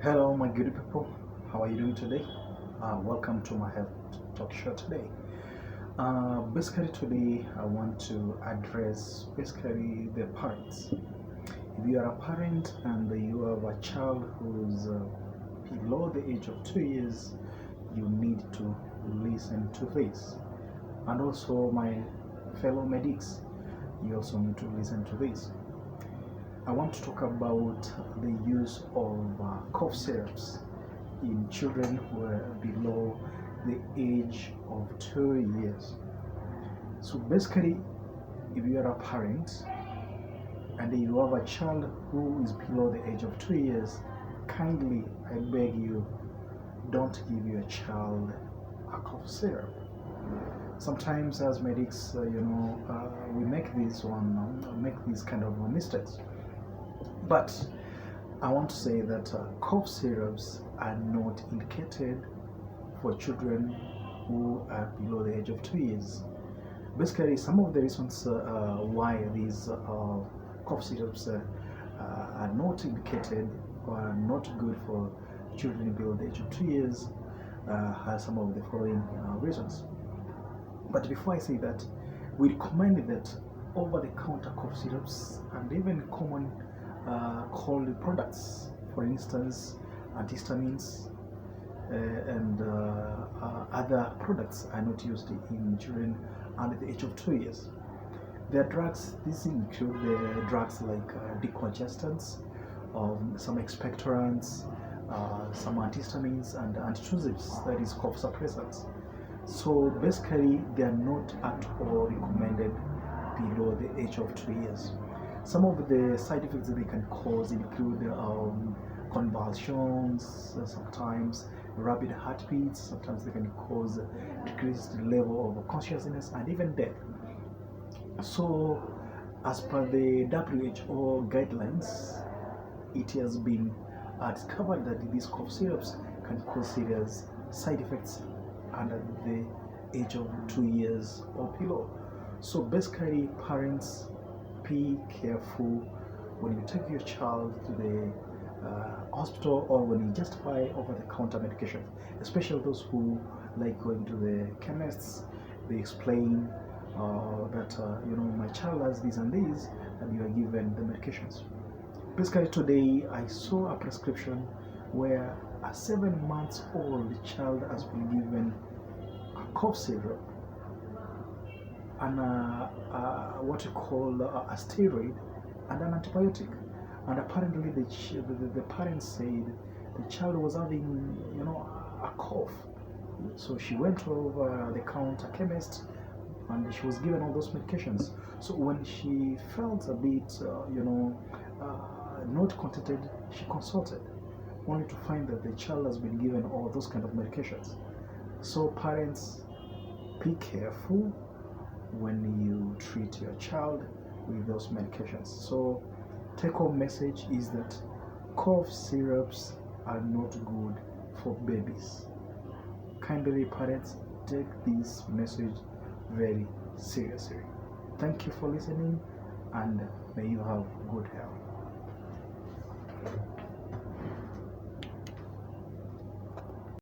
Hello, my good people. How are you doing today? Welcome to my health talk show today. Basically, today I want to address the parents. If you are a parent and you have a child who's below the age of 2 years, you need to listen to this. And also, my fellow medics, you also need to listen to this. I want to talk about the use of cough syrups in children who are below the age of 2 years. So basically, if you are a parent and you have a child who is below the age of 2 years, kindly, I beg you, don't give your child a cough syrup. Sometimes, as medics, we make these kind of mistakes. But I want to say that cough syrups are not indicated for children who are below the age of 2 years. Basically, some of the reasons why these cough syrups are not indicated or are not good for children below the age of 2 years are some of the following reasons. But before I say that, we recommend that over-the-counter cough syrups and even common cold products, for instance, antihistamines and other products are not used in children under the age of 2 years. There are drugs, these include the drugs like decongestants, some expectorants, some antihistamines and antitussives, that is cough suppressants. So basically, they are not at all recommended below the age of 2 years. Some of the side effects that they can cause include convulsions, sometimes rapid heartbeats, sometimes they can cause decreased level of consciousness and even death. So, as per the WHO guidelines, it has been discovered that these cough syrups can cause serious side effects under the age of 2 years or below. So basically, parents, be careful when you take your child to the hospital or when you just buy over-the-counter medication, especially those who like going to the chemists. They explain that my child has this and this, and you are given the medications. Basically, today I saw a prescription where a 7 months old child has been given a cough syrup and what you call a steroid and an antibiotic. And apparently, the parents said the child was having, a cough. So she went over the counter chemist and she was given all those medications. So when she felt a bit, not contented, she consulted, only to find that the child has been given all those kind of medications. So parents, be careful when you treat your child with those medications. So take home message is that cough syrups are not good for babies. Kindly parents, take this message very seriously. Thank you for listening and may you have good health.